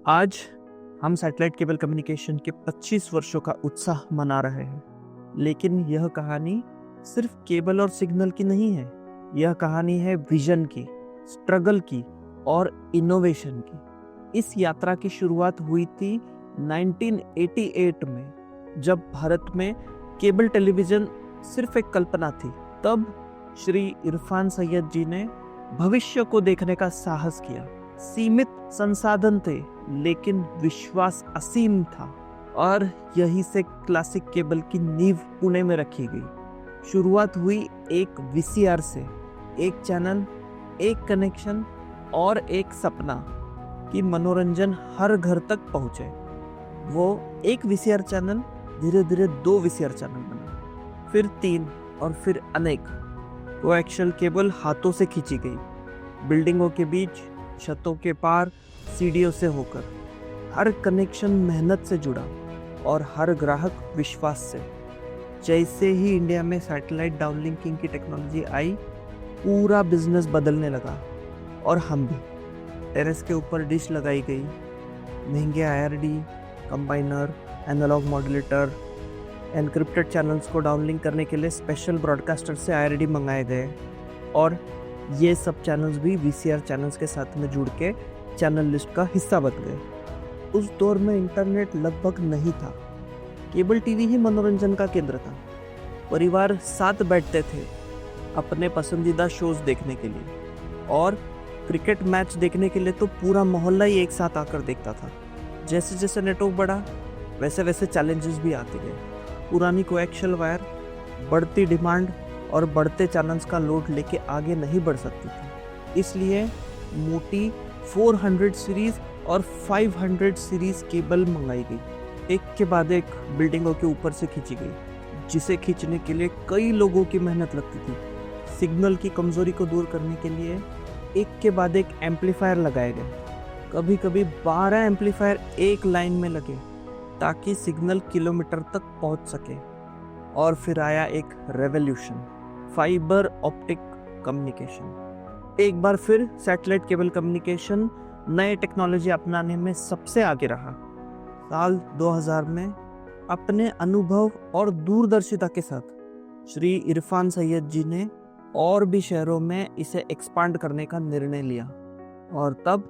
आज हम satellite cable communication के 25 वर्षों का उत्साह मना रहे हैं, लेकिन यह कहानी सिर्फ केबल और सिग्नल की नहीं है। यह कहानी है विजन की, स्ट्रगल की और इनोवेशन की। इस यात्रा की शुरुआत हुई थी 1988 में, जब भारत में केबल टेलीविजन सिर्फ एक कल्पना थी। तब श्री इरफान सैयद जी ने भविष्य को देखने का साहस किया। सीमित संसाधन थे, लेकिन विश्वास असीम था, और यहीं से क्लासिक केबल की नींव पुणे में रखी गई। शुरुआत हुई एक वीसीआर से, एक चैनल, एक कनेक्शन और एक सपना कि मनोरंजन हर घर तक पहुंचे। वो एक वीसीआर चैनल धीरे धीरे 2 वीसीआर चैनल बने, फिर 3 और फिर अनेक। कोएक्शियल केबल हाथों से खींची गई, बिल्डिंगों के बीच, छतों के पार, सीढ़ियों से होकर। हर कनेक्शन मेहनत से जुड़ा और हर ग्राहक विश्वास से। जैसे ही इंडिया में सैटेलाइट डाउनलिंकिंग की टेक्नोलॉजी आई, पूरा बिजनेस बदलने लगा। और हम भी। टेरेस के ऊपर डिश लगाई गई, महंगे IRD, combiner, analogue modulator, encrypted channels को डाउनलिंक करने के लिए स्पेशल ब्रॉडकास्टर से आईआरडी मंगाए गए, और ये सब चैनल्स भी वीसीआर चैनल्स के साथ में जुड़ के चैनल लिस्ट का हिस्सा बन गए। उस दौर में इंटरनेट लगभग नहीं था। केबल टीवी ही मनोरंजन का केंद्र था। परिवार साथ बैठते थे अपने पसंदीदा शोज देखने के लिए, और क्रिकेट मैच देखने के लिए तो पूरा मोहल्ला ही एक साथ आकर देखता था। जैसे जैसे नेटवर्क बढ़ा, वैसे वैसे चैलेंजेस भी आते गए। पुरानी कोएक्शियल वायर, बढ़ती डिमांड और बढ़ते चैनल्स का लोड लेके आगे नहीं बढ़ सकती थी। इसलिए मोटी 400 सीरीज और 500 सीरीज केबल मंगाई गई, एक के बाद एक बिल्डिंगों के ऊपर से खींची गई, जिसे खींचने के लिए कई लोगों की मेहनत लगती थी। सिग्नल की कमजोरी को दूर करने के लिए एक के बाद एक एम्पलीफायर लगाए गए। कभी कभी 12 एम्पलीफायर एक लाइन में लगे, ताकि सिग्नल किलोमीटर तक पहुंच सके। और फिर आया एक रेवोल्यूशन, फाइबर ऑप्टिक कम्युनिकेशन। एक बार फिर सैटेलाइट केबल कम्युनिकेशन नए टेक्नोलॉजी अपनाने में सबसे आगे रहा। साल 2000 में अपने अनुभव और दूरदर्शिता के साथ श्री इरफान सैयद जी ने और भी शहरों में इसे एक्सपांड करने का निर्णय लिया, और तब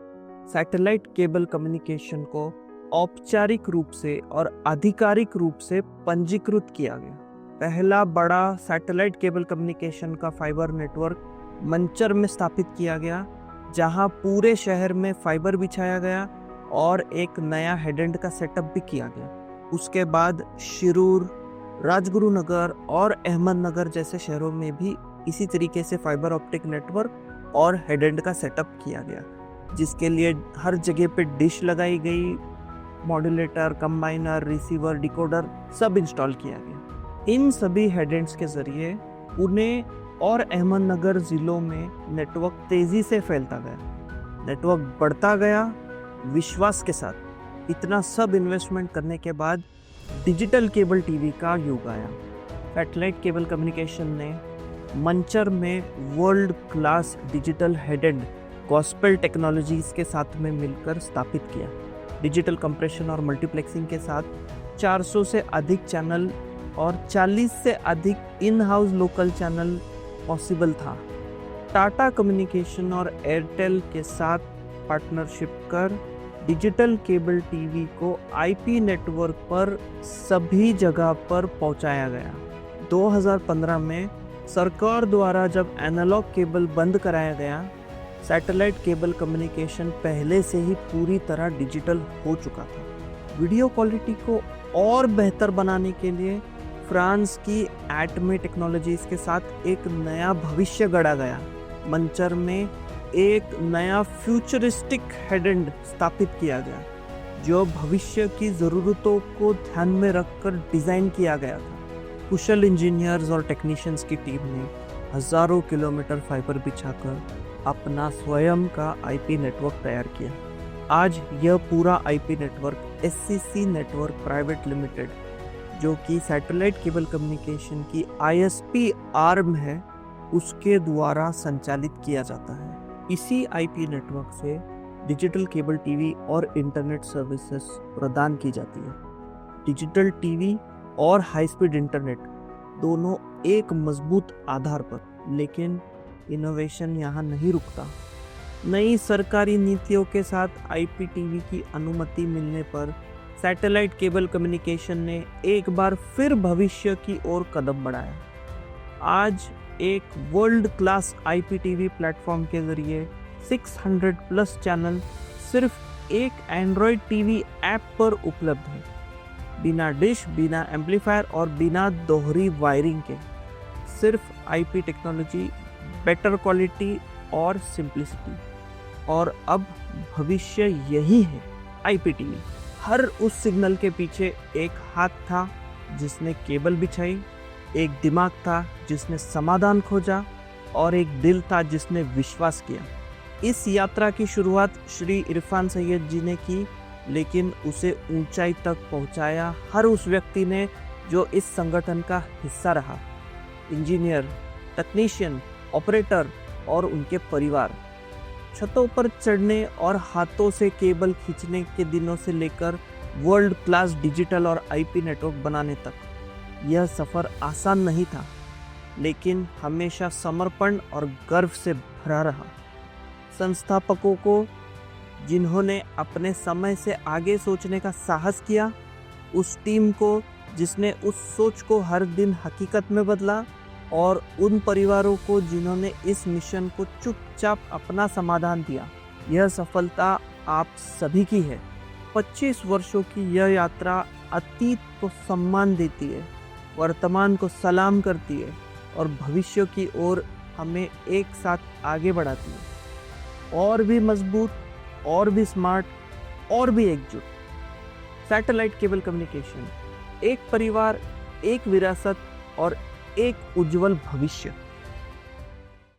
सैटेलाइट केबल कम्युनिकेशन को औपचारिक रूप से और आधिकारिक रूप से पंजीकृत किया गया। पहला बड़ा सैटेलाइट केबल कम्युनिकेशन का फाइबर नेटवर्क मंचर में स्थापित किया गया, जहां पूरे शहर में फाइबर बिछाया गया और एक नया हेड एंड का सेटअप भी किया गया। उसके बाद शिरूर, राजगुरुनगर और अहमदनगर जैसे शहरों में भी इसी तरीके से फाइबर ऑप्टिक नेटवर्क और हेड एंड का सेटअप किया गया, जिसके लिए हर जगह पे डिश लगाई गई, मॉड्यूलेटर, कंबाइनर, रिसीवर, डिकोडर सब इंस्टॉल किया गया। इन सभी हेड-एंड्स के जरिए पुणे और अहमदनगर जिलों में नेटवर्क तेजी से फैलता गया। नेटवर्क बढ़ता गया विश्वास के साथ। इतना सब इन्वेस्टमेंट करने के बाद डिजिटल केबल टीवी का युग आया। सैटेलाइट केबल कम्युनिकेशन ने मंचर में world class digital head and gospel technologies के साथ में मिलकर स्थापित किया। डिजिटल कंप्रेशन और मल्टीप्लेक्सिंग के साथ 400 से अधिक चैनल और 40 से अधिक in house local channel possible था। टाटा कम्युनिकेशन और एयरटेल के साथ पार्टनरशिप कर डिजिटल केबल टीवी को आईपी नेटवर्क पर सभी जगह पर पहुंचाया गया। 2015 में सरकार द्वारा जब एनालॉग केबल बंद कराया गया, सैटेलाइट केबल कम्युनिकेशन पहले से ही पूरी तरह डिजिटल हो चुका था। वीडियो क्वालिटी को और बेहतर बनाने के लिए फ्रांस की एटमे टेक्नोलॉजीज के साथ एक नया भविष्य गढ़ा गया। मंचर में एक नया फ्यूचरिस्टिक हेड एंड स्थापित किया गया, जो भविष्य की ज़रूरतों को ध्यान में रखकर डिज़ाइन किया गया था। कुशल इंजीनियर्स और टेक्नीशियंस की टीम ने हज़ारों किलोमीटर फाइबर बिछाकर अपना स्वयं का आईपी नेटवर्क तैयार किया। आज यह पूरा IP network SCC network private limited, जो कि सैटेलाइट केबल कम्युनिकेशन की आईएसपी आर्म है, उसके द्वारा संचालित किया जाता है। इसी आईपी नेटवर्क से डिजिटल केबल टीवी और इंटरनेट सर्विसेज प्रदान की जाती है। डिजिटल टीवी और हाई स्पीड इंटरनेट दोनों एक मजबूत आधार पर, लेकिन इनोवेशन यहाँ नहीं रुकता। नई सरकारी नीतियों के साथ आईपीटीवी की अनुमति मिलने पर सैटेलाइट केबल कम्युनिकेशन ने एक बार फिर भविष्य की ओर कदम बढ़ाया। आज एक वर्ल्ड क्लास आईपीटीवी प्लेटफॉर्म के जरिए 600 प्लस चैनल सिर्फ एक एंड्रॉयड टीवी ऐप पर उपलब्ध है, बिना डिश, बिना एम्पलीफायर और बिना दोहरी वायरिंग के। सिर्फ आईपी टेक्नोलॉजी, बेटर क्वालिटी और सिंप्लिसिटी। और अब भविष्य यही है। आईपीटीवी हर उस सिग्नल के पीछे एक हाथ था जिसने केबल बिछाई, एक दिमाग था जिसने समाधान खोजा और एक दिल था जिसने विश्वास किया। इस यात्रा की शुरुआत श्री इरफान सैयद जी ने की, लेकिन उसे ऊंचाई तक पहुंचाया हर उस व्यक्ति ने जो इस संगठन का हिस्सा रहा। इंजीनियर, टेक्नीशियन, ऑपरेटर और उनके परिवार। छतों पर चढ़ने और हाथों से केबल खींचने के दिनों से लेकर वर्ल्ड क्लास डिजिटल और आईपी नेटवर्क बनाने तक यह सफ़र आसान नहीं था, लेकिन हमेशा समर्पण और गर्व से भरा रहा। संस्थापकों को, जिन्होंने अपने समय से आगे सोचने का साहस किया, उस टीम को जिसने उस सोच को हर दिन हकीकत में बदला, और उन परिवारों को जिन्होंने इस मिशन को चुपचाप अपना समाधान दिया। यह सफलता आप सभी की है। 25 वर्षों की यह यात्रा अतीत को सम्मान देती है, वर्तमान को सलाम करती है और भविष्य की ओर हमें एक साथ आगे बढ़ाती है, और भी मजबूत, और भी स्मार्ट, और भी एकजुट। सैटेलाइट केबल कम्युनिकेशन, एक परिवार, एक विरासत और एक उज्जवल भविष्य।